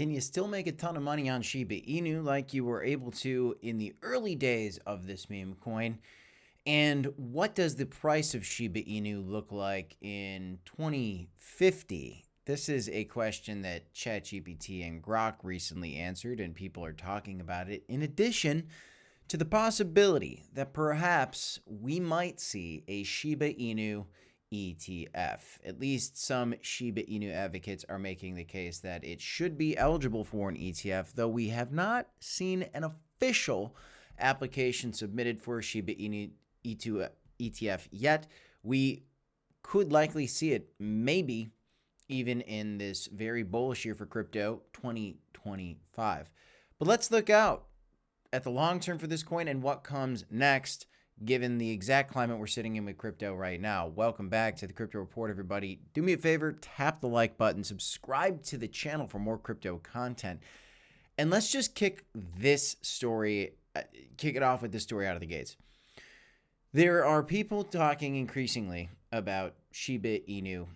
Can you still make a ton of money on Shiba Inu like you were able to in the early days of this meme coin? And what does the price of Shiba Inu look like in 2050? This is a question that ChatGPT and Grok recently answered, and people are talking about it. In addition to the possibility that perhaps we might see a Shiba Inu ETF. At least some Shiba Inu advocates are making the case that it should be eligible for an ETF, though we have not seen an official application submitted for a Shiba Inu ETF yet. We could likely see it maybe even in this very bullish year for crypto, 2025. But let's look out at the long term for this coin and what comes next, given the exact climate we're sitting in with crypto right now. Welcome back to the Crypto Report, everybody. Do me a favor, tap the like button, subscribe to the channel for more crypto content. And let's just kick it off with this story out of the gates. There are people talking increasingly about Shiba Inu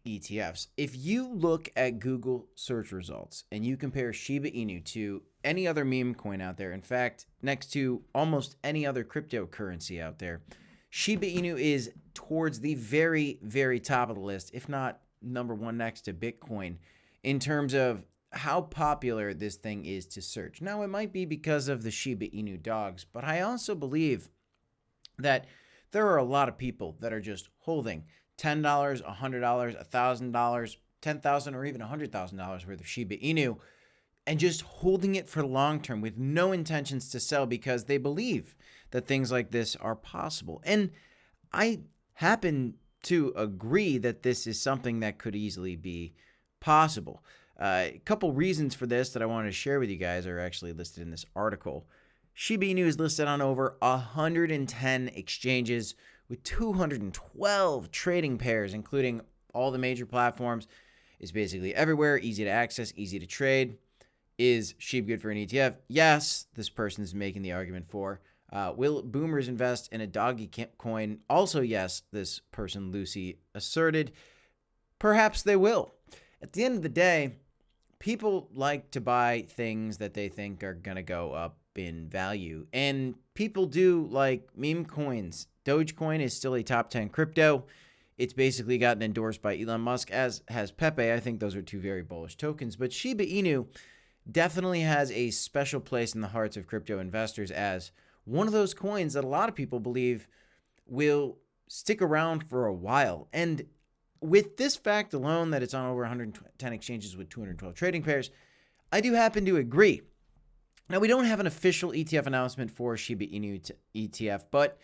ETFs. If you look at Google search results and you compare Shiba Inu to any other meme coin out there, in fact, next to almost any other cryptocurrency out there, Shiba Inu is towards the very, very top of the list, if not number one next to Bitcoin, in terms of how popular this thing is to search. Now, it might be because of the Shiba Inu dogs, but I also believe that there are a lot of people that are just holding $10, $100, $1,000, $10,000, or even $100,000 worth of Shiba Inu, and just holding it for long term with no intentions to sell because they believe that things like this are possible. And I happen to agree that this is something that could easily be possible. A couple reasons for this that I wanted to share with you guys are actually listed in this article. Shiba Inu is listed on over 110 exchanges with 212 trading pairs, including all the major platforms. It's basically everywhere, easy to access, easy to trade. Is SHIB good for an ETF? Yes, this person is making the argument for. Will boomers invest in a doggy coin? Also, yes, this person, Lucy, asserted. Perhaps they will. At the end of the day, people like to buy things that they think are going to go up in value. And people do like meme coins. Dogecoin is still a top 10 crypto. It's basically gotten endorsed by Elon Musk, as has Pepe. I think those are two very bullish tokens. But Shiba Inu definitely has a special place in the hearts of crypto investors as one of those coins that a lot of people believe will stick around for a while. And with this fact alone, that it's on over 110 exchanges with 212 trading pairs, I do happen to agree. Now, we don't have an official ETF announcement for Shiba Inu ETF, but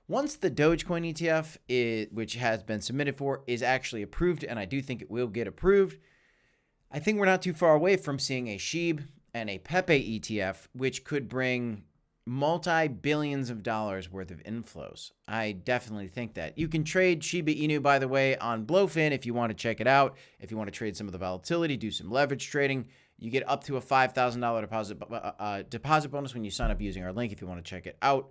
once the Dogecoin ETF, which has been submitted for, is actually approved, and I do think it will get approved, I think we're not too far away from seeing a SHIB and a Pepe ETF, which could bring multi-billions of dollars worth of inflows. I definitely think that. You can trade Shiba Inu, by the way, on Blowfin if you want to check it out. If you want to trade some of the volatility, do some leverage trading. You get up to a $5,000 deposit bonus when you sign up using our link if you want to check it out.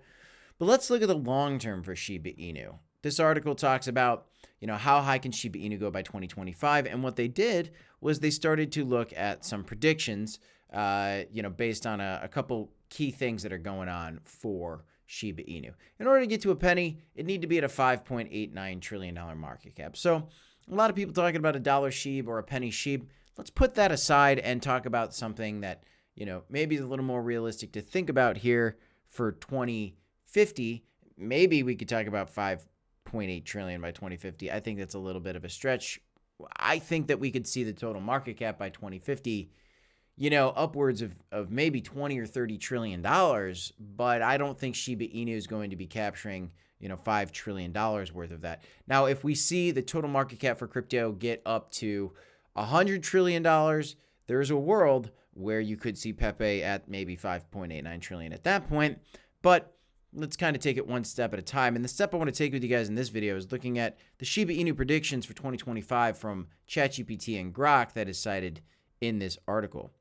But let's look at the long term for Shiba Inu. This article talks about, how high can Shiba Inu go by 2025? And what they did was they started to look at some predictions, based on a couple key things that are going on for Shiba Inu. In order to get to a penny, it need to be at a $5.89 trillion market cap. So a lot of people talking about a dollar SHIB or a penny SHIB. Let's put that aside and talk about something that, maybe is a little more realistic to think about here for 2050. Maybe we could talk about 5.8 trillion by 2050. I think that's a little bit of a stretch. I think that we could see the total market cap by 2050, upwards of maybe 20 or 30 trillion dollars, but I don't think Shiba Inu is going to be capturing, $5 trillion worth of that. Now, if we see the total market cap for crypto get up to $100 trillion, there's a world where you could see Pepe at maybe 5.89 trillion at that point. But let's kind of take it one step at a time. And the step I want to take with you guys in this video is looking at the Shiba Inu predictions for 2025 from ChatGPT and Grok that is cited in this article.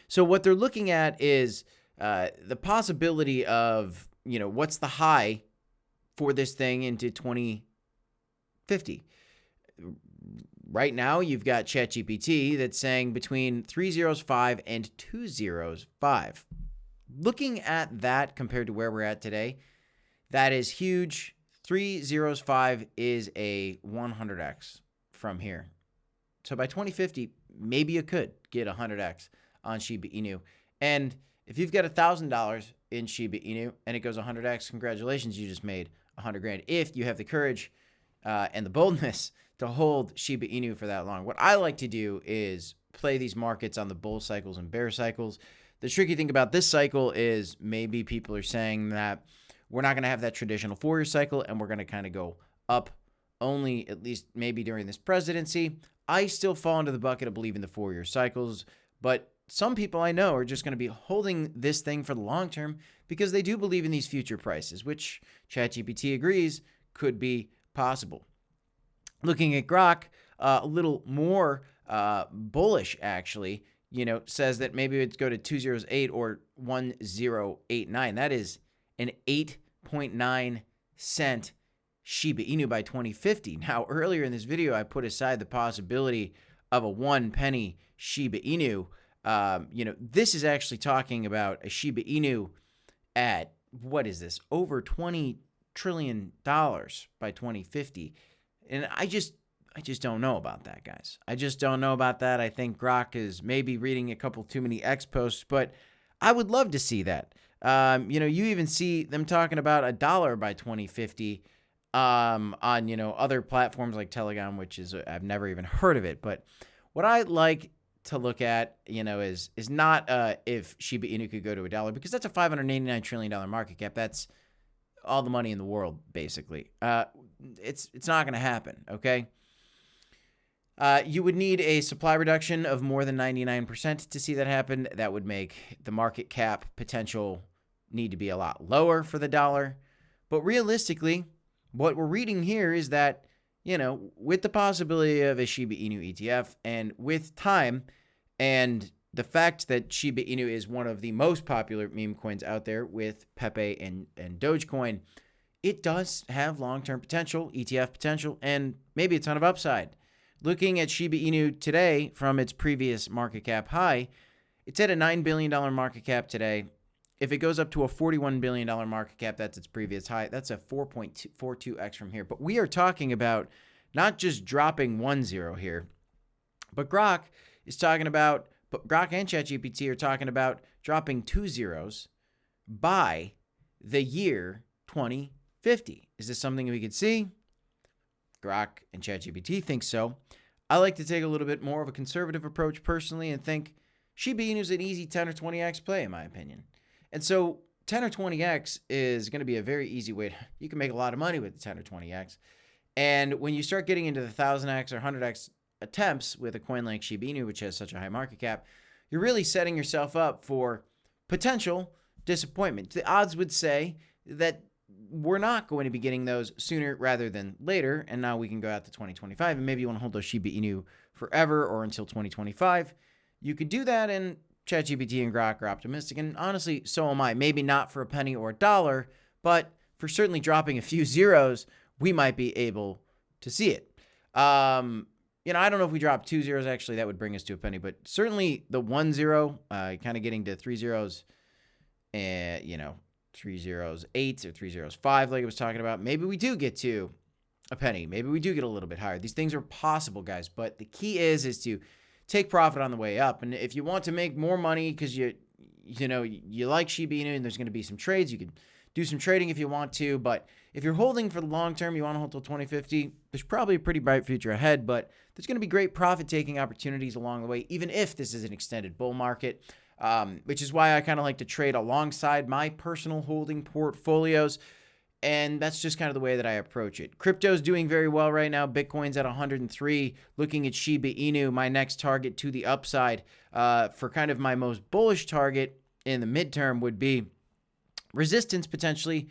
So what they're looking at is the possibility of, what's the high for this thing into 2050. right now you've got ChatGPT that's saying between 305 and 205. Looking at that compared to where we're at today, that is huge. 305 is a 100x from here. So by 2050, maybe you could get 100x on Shiba Inu. And if you've got $1,000 in Shiba Inu and it goes 100x, congratulations, you just made 100 grand. If you have the courage and the boldness to hold Shiba Inu for that long. What I like to do is play these markets on the bull cycles and bear cycles. The tricky thing about this cycle is maybe people are saying that we're not going to have that traditional 4-year cycle and we're going to kind of go up only, at least maybe during this presidency. I still fall into the bucket of believing the 4-year cycles, but some people I know are just going to be holding this thing for the long term because they do believe in these future prices, which ChatGPT agrees could be possible. Looking at Grok, a little more bullish actually, says that maybe it'd go to 208 or 1089. That is an 8.9 cent Shiba Inu by 2050. Now, earlier in this video, I put aside the possibility of a 1 penny Shiba Inu. This is actually talking about a Shiba Inu at, what is this, over $20 trillion by 2050. And I just don't know about that, guys. I just don't know about that. I think Grok is maybe reading a couple too many X posts, but I would love to see that. You even see them talking about $1 by 2050 on, other platforms like Telegram, which is, I've never even heard of it. But what I like to look at, is not if Shiba Inu could go to $1, because that's a $589 trillion market cap. That's all the money in the world, basically. It's not going to happen, okay? You would need a supply reduction of more than 99% to see that happen. That would make the market cap potential need to be a lot lower for the dollar. But realistically, what we're reading here is that, with the possibility of a Shiba Inu ETF and with time and the fact that Shiba Inu is one of the most popular meme coins out there with Pepe and Dogecoin, it does have long-term potential, ETF potential, and maybe a ton of upside. Looking at Shiba Inu today from its previous market cap high, it's at a $9 billion market cap today. If it goes up to a $41 billion market cap, that's its previous high. That's a 4.42x from here. But we are talking about not just dropping 1-0 here, but Grok and ChatGPT are talking about dropping 2 zeros by the year 2050. Is this something we could see? Grok and ChatGPT think so. I like to take a little bit more of a conservative approach personally and think Shiba Inu is an easy 10 or 20x play, in my opinion. And so 10 or 20x is going to be a very easy way. You can make a lot of money with the 10 or 20x. And when you start getting into the 1000x or 100x attempts with a coin like Shiba Inu, which has such a high market cap, you're really setting yourself up for potential disappointment. The odds would say that we're not going to be getting those sooner rather than later, and now we can go out to 2025, and maybe you want to hold those Shiba Inu forever or until 2025. You could do that, and ChatGPT and Grok are optimistic, and honestly, so am I. Maybe not for a penny or a dollar, but for certainly dropping a few zeros, we might be able to see it. I don't know if we drop 2 zeros, actually, that would bring us to a penny, but certainly the 1 0, kind of getting to 3 zeros, 3 zeros 8 or 3 zeros 5, like I was talking about. Maybe we do get to a penny. Maybe we do get a little bit higher. These things are possible, guys, but the key is to take profit on the way up. And if you want to make more money because you like Shiba Inu and there's going to be some trades, you can do some trading if you want to. But if you're holding for the long term, you want to hold till 2050, there's probably a pretty bright future ahead, but there's going to be great profit-taking opportunities along the way, even if this is an extended bull market. Which is why I kind of like to trade alongside my personal holding portfolios. And that's just kind of the way that I approach it. Crypto's doing very well right now. Bitcoin's at 103. Looking at Shiba Inu, my next target to the upside for kind of my most bullish target in the midterm would be resistance potentially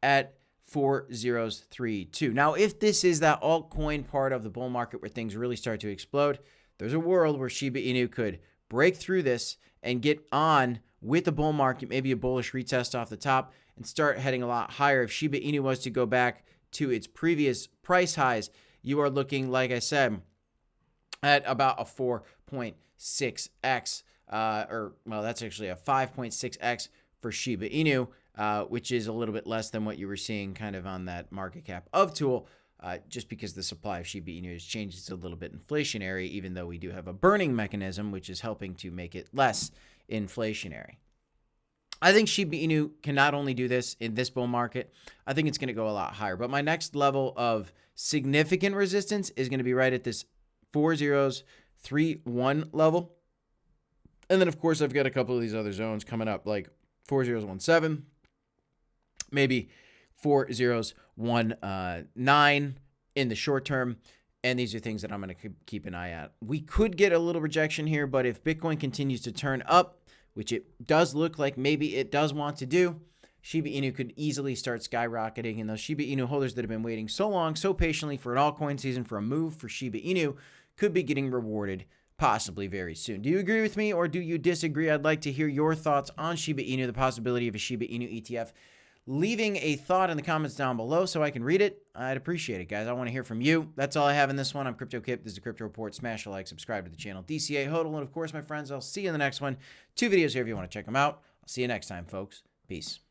at 4032. Now, if this is that altcoin part of the bull market where things really start to explode, there's a world where Shiba Inu could break through this and get on with the bull market, maybe a bullish retest off the top, and start heading a lot higher. If Shiba Inu was to go back to its previous price highs, you are looking, like I said, at about a 4.6x, that's actually a 5.6x for Shiba Inu, which is a little bit less than what you were seeing kind of on that market cap of Tool, just because the supply of Shiba Inu has changed. It's a little bit inflationary, even though we do have a burning mechanism, which is helping to make it less inflationary. I think Shiba Inu can not only do this in this bull market, I think it's going to go a lot higher. But my next level of significant resistance is going to be right at this 4031 level. And then, of course, I've got a couple of these other zones coming up, like 4017, maybe 4019 in the short term. And these are things that I'm going to keep an eye at. We could get a little rejection here, but if Bitcoin continues to turn up, which it does look like maybe it does want to do, Shiba Inu could easily start skyrocketing. And those Shiba Inu holders that have been waiting so long, so patiently for an altcoin season, for a move for Shiba Inu, could be getting rewarded possibly very soon. Do you agree with me or do you disagree? I'd like to hear your thoughts on Shiba Inu, the possibility of a Shiba Inu ETF. Leaving a thought in the comments down below so I can read it. I'd appreciate it, guys. I want to hear from you. That's all I have in this one. I'm Crypto Kip. This is the Crypto Report. Smash a like, subscribe to the channel. DCA HODL. And of course, my friends, I'll see you in the next one. 2 videos here if you want to check them out. I'll see you next time, folks. Peace.